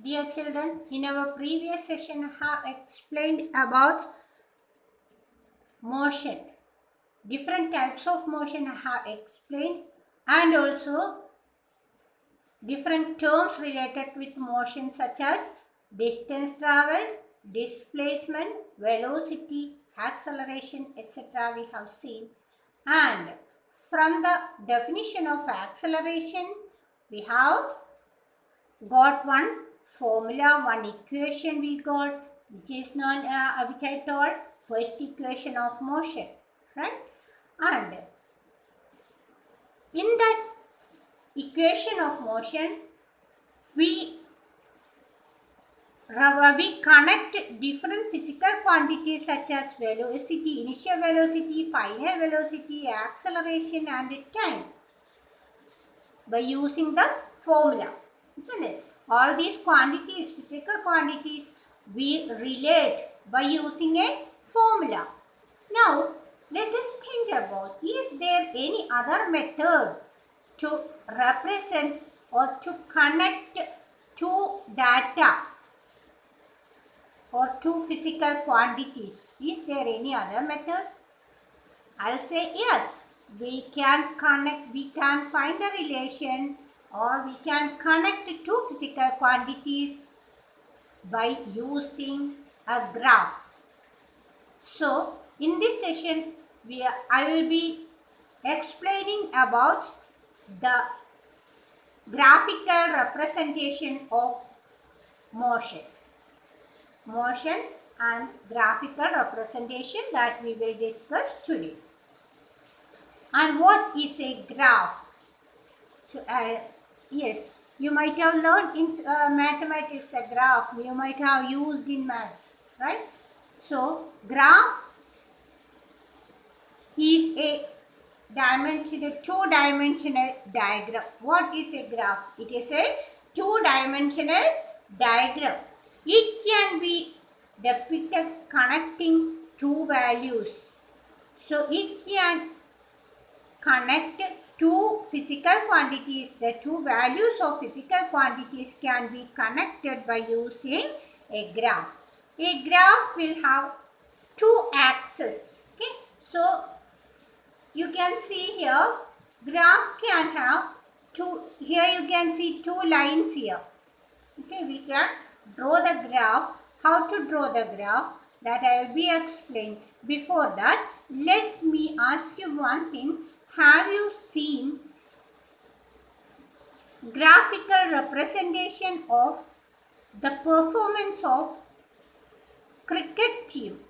Dear children, in our previous session I have explained about motion. Different types of motion I have explained, and also different terms related with motion such as distance traveled, displacement, velocity, acceleration, etc. we have seen. And from the definition of acceleration, we have got one formula, one equation we got, which is known, which I told, first equation of motion, right? And in that equation of motion, we connect different physical quantities such as velocity, initial velocity, final velocity, acceleration, and time by using the formula, isn't it? All these quantities, physical quantities, we relate by using a formula. Now, let us think about, is there any other method to represent or to connect two data or two physical quantities? Is there any other method? I'll say yes. We can connect, we can find a relation, or we can connect two physical quantities by using a graph. So, in this session, I will be explaining about the graphical representation of motion. Motion and graphical representation that we will discuss today. And what is a graph? So, yes, you might have learned in mathematics a graph. You might have used in maths, right? So, graph is a two-dimensional diagram. What is a graph? It is a two-dimensional diagram. It can be depicted connecting two values. So, it can connect two physical quantities. The two values of physical quantities can be connected by using a graph. A graph will have two axes. Okay, so you can see here, graph can have two. Here you can see two lines here. Okay, we can draw the graph. How to draw the graph, that I will be explained. Before that, let me ask you one thing. Have you seen graphical representation of the performance of cricket team?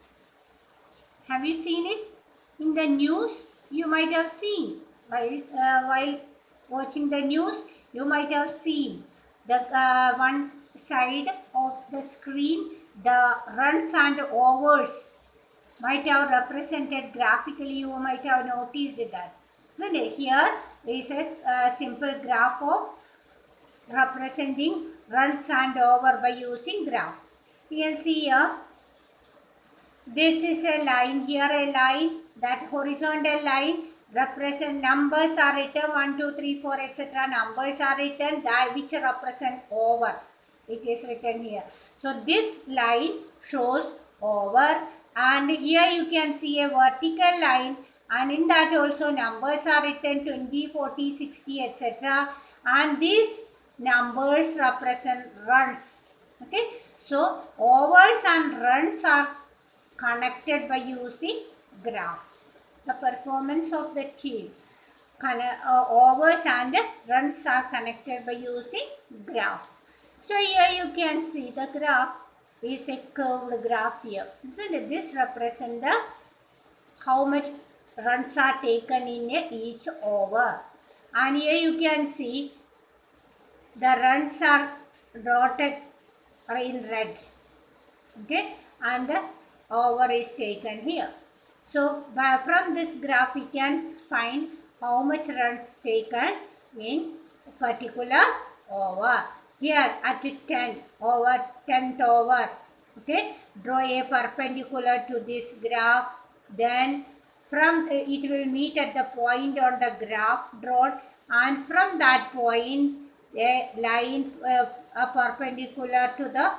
Have you seen it? In the news, you might have seen. While watching the news, you might have seen the one side of the screen, the runs and overs might have represented graphically. You might have noticed that. So here is a simple graph of representing runs and over by using graph. You can see here, this is a line, here a line, that horizontal line represent numbers are written 1, 2, 3, 4, etc. Numbers are written that which represent over. It is written here. So this line shows over, and here you can see a vertical line, and in that also numbers are written 20, 40, 60, etc. And these numbers represent runs. Okay, so overs and runs are connected by using graph. The performance of the team, overs and runs are connected by using graph. So here you can see the graph is a curved graph here. So this represents the how much runs are taken in each over. And here you can see the runs are dotted in red. Okay, and the over is taken here. So from this graph we can find how much runs taken in a particular over. Here at 10 over, 10th over. Okay, draw a perpendicular to this graph. Then from it will meet at the point on the graph drawn, and from that point a line perpendicular to the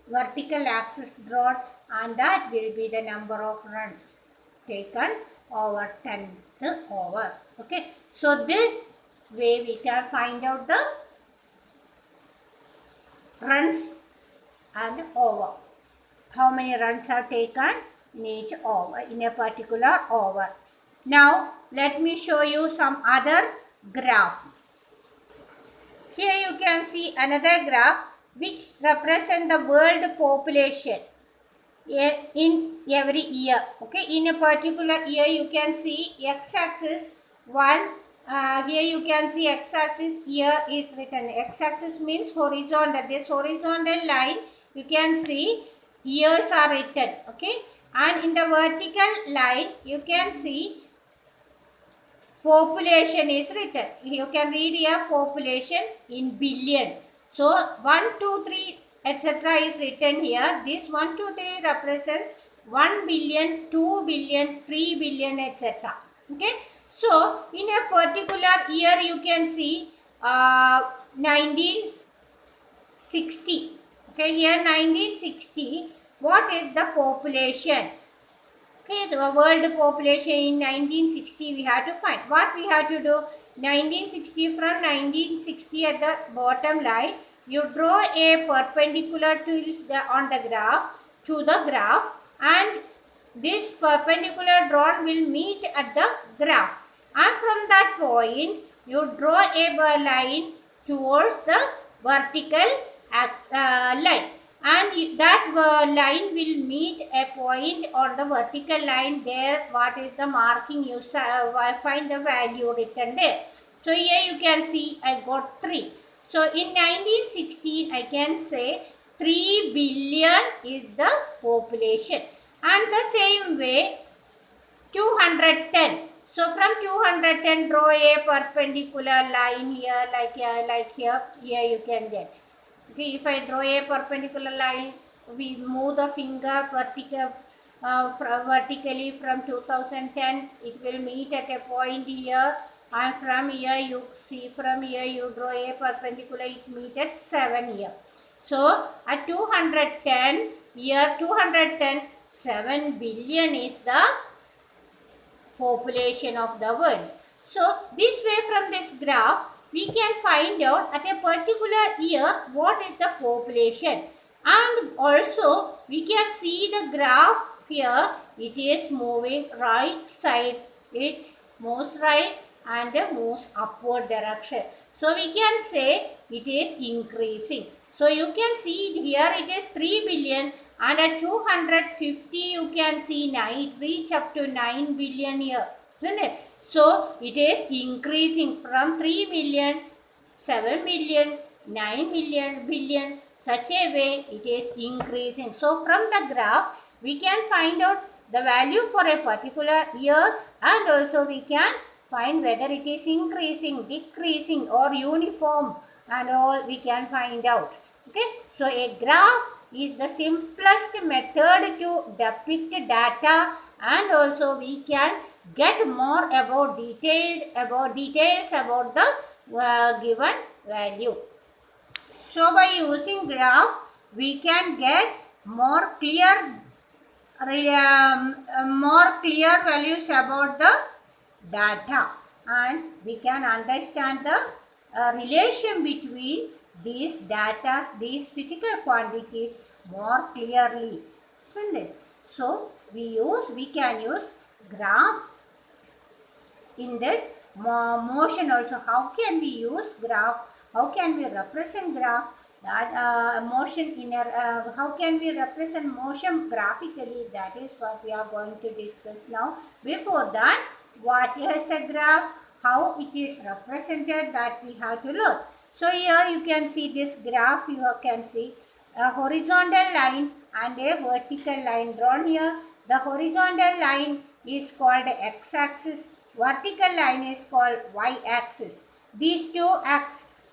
vertical axis drawn, and that will be the number of runs taken over 10th over. Okay, so this way we can find out the runs and over. How many runs are taken in each over, in a particular over. Now let me show you some other graph. Here you can see another graph which represents the world population in every year. Okay, in a particular year you can see x-axis 1. Here you can see x-axis year is written. X-axis means horizontal. This horizontal line you can see years are written. Okay, and in the vertical line you can see population is written. You can read here population in billion. So 1, 2, 3 etc. is written here. This 1, 2, 3 represents 1 billion, 2 billion, 3 billion etc. Okay. So in a particular year you can see 1960. Okay, here 1960. What is the population? Okay, the world population in 1960 we have to find. What we have to do? 1960, from 1960 at the bottom line, you draw a perpendicular to on the graph, to the graph, and this perpendicular drawn will meet at the graph. And from that point, you draw a line towards the vertical line. And that line will meet a point on the vertical line. There, what is the marking? You find the value written there. So here you can see I got 3. So in 1916 I can say 3 billion is the population. And the same way 210. So from 210 draw a perpendicular line here, like here you can get. Okay, if I draw a perpendicular line, we move the finger vertically from 2010, it will meet at a point here, and from here you see, from here you draw a perpendicular, it meets at 7 here. So at 210, here 210, 7 billion is the population of the world. So this way, from this graph we can find out at a particular year what is the population, and also we can see the graph here, it is moving right side, it moves right and moves upward direction. So we can say it is increasing. So you can see here it is 3 billion, and at 250 you can see it reach up to 9 billion here, isn't it? So it is increasing from 3 million, 7 million, 9 million, billion, such a way it is increasing. So from the graph we can find out the value for a particular year, and also we can find whether it is increasing, decreasing or uniform, and all we can find out. Okay, so a graph is the simplest method to depict data, and also we can get more about details about the given value. So by using graph we can get more clear values about the data, and we can understand the relation between these data, these physical quantities more clearly, isn't it? So we can use graph in this motion also. How can we use graph? How can we represent graph? That motion in a how can we represent motion graphically? That is what we are going to discuss now. Before that, what is a graph? How it is represented, that we have to learn. So here you can see this graph. You can see a horizontal line and a vertical line drawn here. The horizontal line is called x-axis. Vertical line is called y-axis. These two axes.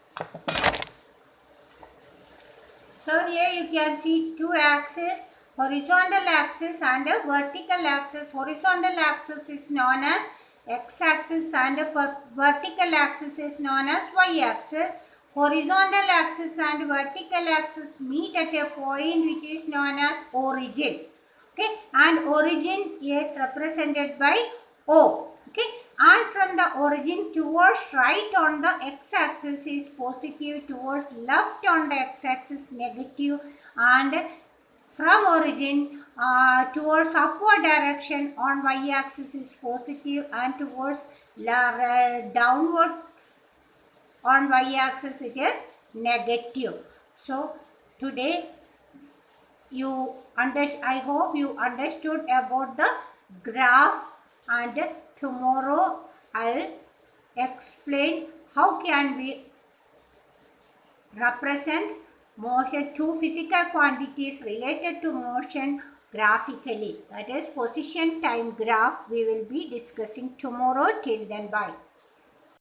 So here you can see two axes, horizontal axis and a vertical axis. Horizontal axis is known as x-axis and a vertical axis is known as y-axis. horizontal axis and vertical axis meet at a point which is known as origin. Okay, and origin is represented by O. Okay, and from the origin towards right on the x-axis is positive, towards left on the x-axis negative, and from origin towards upward direction on y-axis is positive, and towards downward on y-axis it is negative. So today I hope you understood about the graph, and tomorrow I'll explain how can we represent motion, two physical quantities related to motion graphically. That is position time graph we will be discussing tomorrow. Till then, bye.